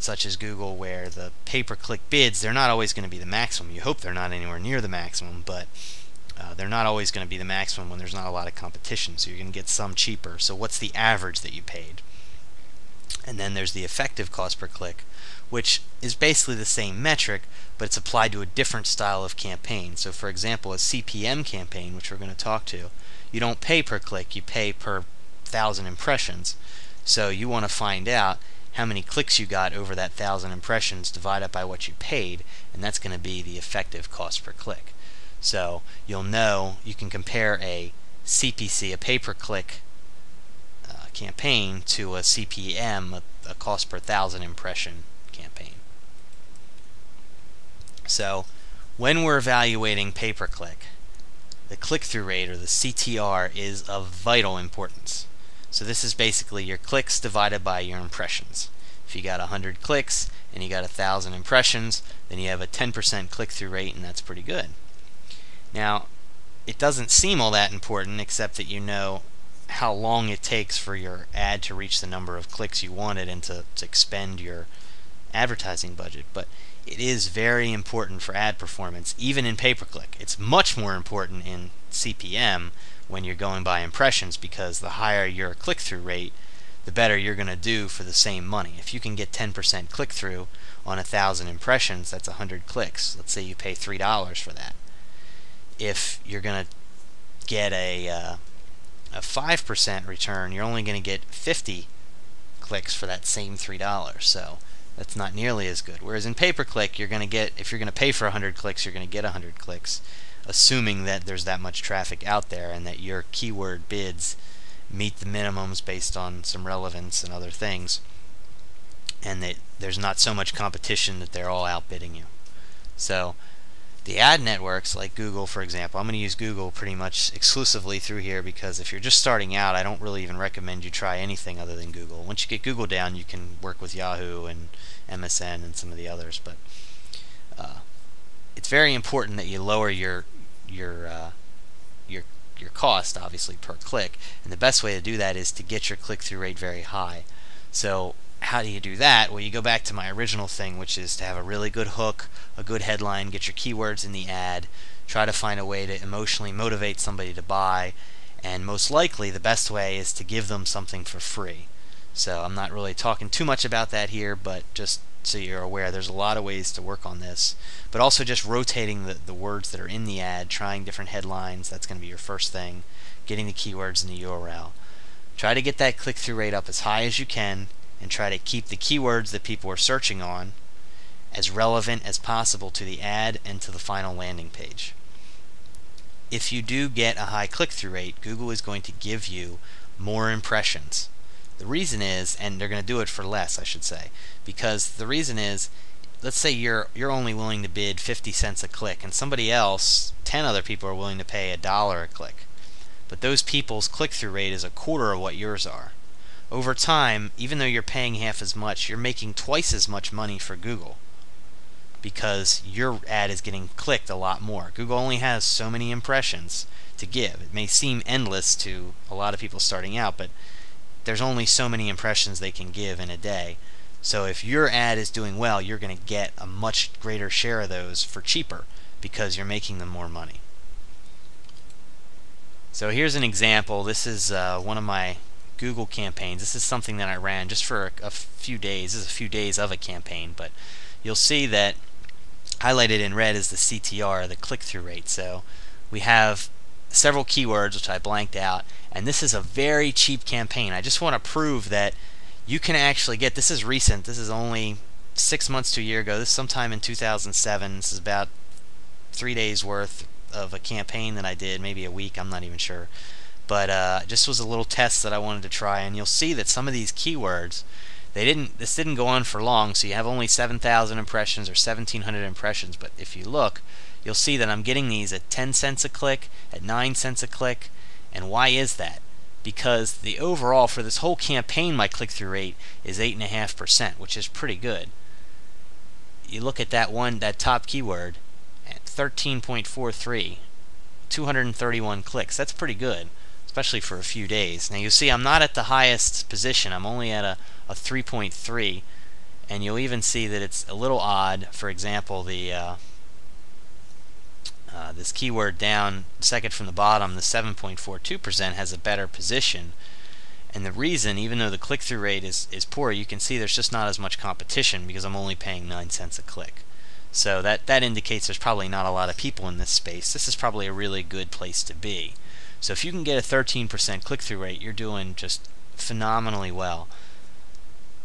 such as Google, where the pay-per-click bids, they're not always going to be the maximum. You hope they're not anywhere near the maximum, but they're not always going to be the maximum when there's not a lot of competition, so you're going to get some cheaper. So what's the average that you paid? And then there's the effective cost per click, which is basically the same metric, but it's applied to a different style of campaign. So for example, a CPM campaign, which we're going to talk to, you don't pay per click, you pay per 1,000 impressions. So you want to find out how many clicks you got over that 1,000 impressions divided by what you paid, and that's going to be the effective cost per click. So you'll know, you can compare a CPC, a pay-per-click campaign, to a CPM, a cost per 1,000 impression campaign. So when we're evaluating pay-per-click, the click-through rate, or the CTR, is of vital importance. So this is basically your clicks divided by your impressions. If you got 100 clicks and you got 1,000 impressions, then you have a 10% click-through rate, and that's pretty good. Now, it doesn't seem all that important, except that you know how long it takes for your ad to reach the number of clicks you wanted and to expend your advertising budget. But it is very important for ad performance, even in pay-per-click. It's much more important in CPM when you're going by impressions, because the higher your click-through rate, the better you're going to do for the same money. If you can get 10% click-through on 1,000 impressions, that's 100 clicks. Let's say you pay $3 for that. If you're going to get a 5% return, you're only going to get 50 clicks for that same $3. So that's not nearly as good. Whereas in pay-per-click, you're going to get, if you're going to pay for 100 clicks, you're going to get 100 clicks, assuming that there's that much traffic out there and that your keyword bids meet the minimums based on some relevance and other things, and that there's not so much competition that they're all outbidding you. So the ad networks like Google, for example, I'm going to use Google pretty much exclusively through here, because if you're just starting out, I don't really even recommend you try anything other than Google. Once you get Google down, you can work with Yahoo and MSN and some of the others, but it's very important that you lower your cost, obviously, per click, and the best way to do that is to get your click-through rate very high. So how do you do that? Well, you go back to my original thing, which is to have a really good hook, a good headline, get your keywords in the ad, try to find a way to emotionally motivate somebody to buy, and most likely the best way is to give them something for free. So I'm not really talking too much about that here, but just so you're aware, there's a lot of ways to work on this. But also just rotating the words that are in the ad, trying different headlines, that's going to be your first thing, getting the keywords in the URL. Try to get that click-through rate up as high as you can, and try to keep the keywords that people are searching on as relevant as possible to the ad and to the final landing page. If you do get a high click-through rate, Google is going to give you more impressions. The reason is, and they're going to do it for less, I should say, because the reason is, let's say you're only willing to bid 50 cents a click, and somebody else, 10 other people, are willing to pay $1 a click. But those people's click-through rate is a quarter of what yours are. Over time, even though you're paying half as much, you're making twice as much money for Google, because your ad is getting clicked a lot more. Google only has so many impressions to give. It may seem endless to a lot of people starting out, but there's only so many impressions they can give in a day. So if your ad is doing well, you're going to get a much greater share of those for cheaper, because you're making them more money. So here's an example. This is one of my Google campaigns. This is something that I ran just for a few days. This is a few days of a campaign, but you'll see that highlighted in red is the CTR, the click-through rate. So we have several keywords which I blanked out, and this is a very cheap campaign. I just want to prove that you can actually get, this is recent, this is only 6 months to a year ago, this is sometime in 2007, this is about 3 days worth of a campaign that I did, maybe a week, I'm not even sure. But just was a little test that I wanted to try, and you'll see that some of these keywords, this didn't go on for long, so you have only 7,000 impressions or 1,700 impressions, but if you look, you'll see that I'm getting these at 10 cents a click, at 9 cents a click, and why is that? Because the overall, for this whole campaign, my click-through rate is 8.5%, which is pretty good. You look at that top keyword, at 13.43, 231 clicks, that's pretty good, especially for a few days. Now you see I'm not at the highest position, I'm only at a 3.3, And you'll even see that it's a little odd. For example, the this keyword down second from the bottom, the 7.42% has a better position. And the reason, even though the click-through rate is poor, you can see there's just not as much competition because I'm only paying 9 cents a click. So that indicates there's probably not a lot of people in this space. This is probably a really good place to be. So if you can get a 13% click-through rate, you're doing just phenomenally well.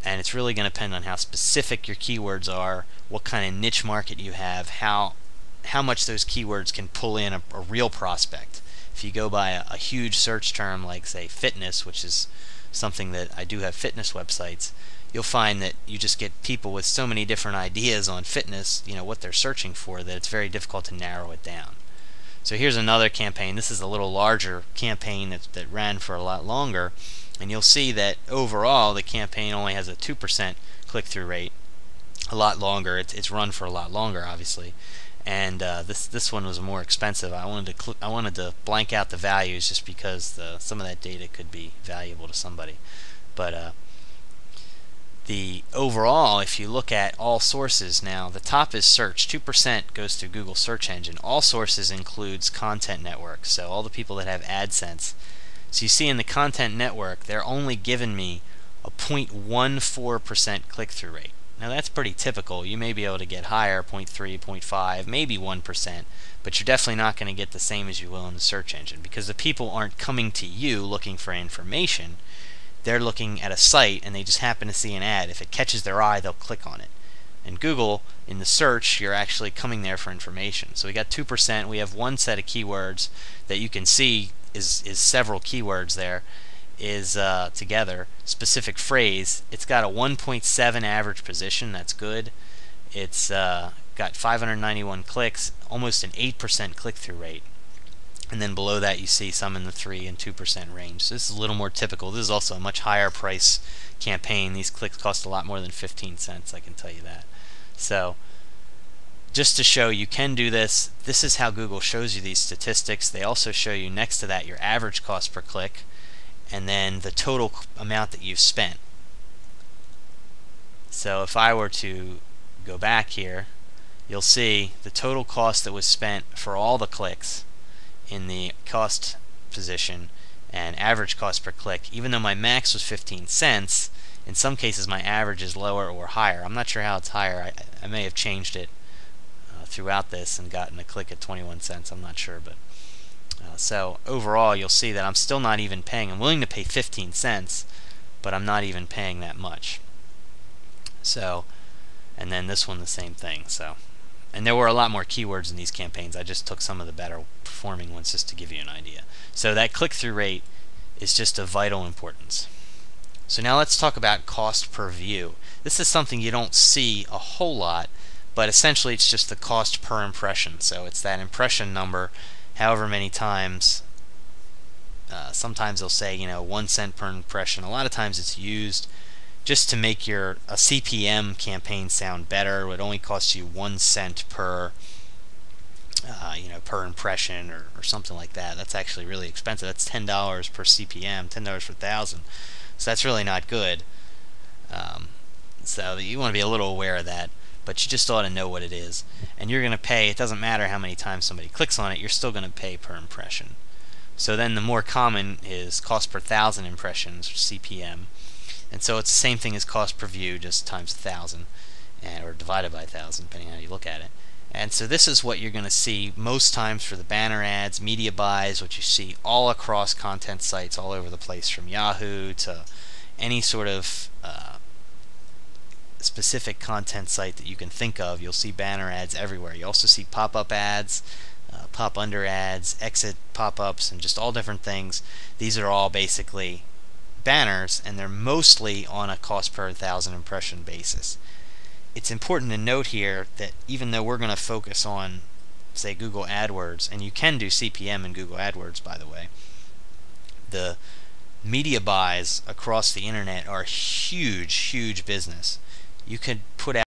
And it's really going to depend on how specific your keywords are, what kind of niche market you have, how much those keywords can pull in a real prospect. If you go by a huge search term like, say, fitness, which is something that I do have fitness websites, you'll find that you just get people with so many different ideas on fitness, what they're searching for, that it's very difficult to narrow it down. So here's another campaign. This is a little larger campaign that ran for a lot longer, and you'll see that overall the campaign only has a 2% click-through rate. A lot longer. It's run for a lot longer, obviously. And this one was more expensive. I wanted to blank out the values just because some of that data could be valuable to somebody. But the overall, if you look at all sources now, the top is search. 2% goes through Google search engine. All sources includes content network, so all the people that have AdSense. So you see in the content network, they're only giving me a 0.14% click-through rate. Now that's pretty typical. You may be able to get higher, 0.3, 0.5, maybe 1%, but you're definitely not going to get the same as you will in the search engine because the people aren't coming to you looking for information. They're looking at a site and they just happen to see an ad. If it catches their eye, they'll click on it. In Google, in the search, you're actually coming there for information. So we got 2%. We have one set of keywords that you can see is several keywords there. Is together specific phrase. It's got a 1.7 average position. That's good. It's got 591 clicks, almost an 8% click-through rate. And then below that you see some in the 3 and 2% range. So this is a little more typical. This is also a much higher price campaign. These clicks cost a lot more than 15 cents, I can tell you that. So just to show you can do this, this is how Google shows you these statistics. They also show you next to that your average cost per click and then the total amount that you've spent. So if I were to go back here, you'll see the total cost that was spent for all the clicks in the cost position and average cost per click. Even though my max was 15 cents, in some cases my average is lower or higher. I'm not sure how it's higher. I may have changed it throughout this and gotten a click at 21 cents. I'm not sure, but so overall you'll see that I'm still not even paying. I'm willing to pay 15 cents, but I'm not even paying that much. So, and then this one the same thing. So, and there were a lot more keywords in these campaigns. I just took some of the better performing ones just to give you an idea. So that click-through rate is just of vital importance. So now let's talk about cost per view. This is something you don't see a whole lot, but essentially it's just the cost per impression. So it's that impression number, however many times. Sometimes they'll say 1 cent per impression. A lot of times it's used just to make a CPM campaign sound better. It would only cost you 1 cent per per impression or something like that. That's actually really expensive. That's $10 per CPM, $10 per 1,000. So that's really not good. So you want to be a little aware of that, but you just ought to know what it is. And you're going to pay, it doesn't matter how many times somebody clicks on it, you're still going to pay per impression. So then the more common is cost per 1,000 impressions, or CPM. And so it's the same thing as cost per view, just times 1,000, or divided by 1,000, depending on how you look at it. And so this is what you're going to see most times for the banner ads, media buys, what you see all across content sites all over the place, from Yahoo to any sort of specific content site that you can think of. You'll see banner ads everywhere. You also see pop-up ads, pop-under ads, exit pop-ups, and just all different things. These are all basically banners, and they're mostly on a cost per 1,000 impression basis. It's important to note here that even though we're going to focus on, say, Google AdWords, and you can do CPM in Google AdWords, by the way, the media buys across the internet are huge business. You could put out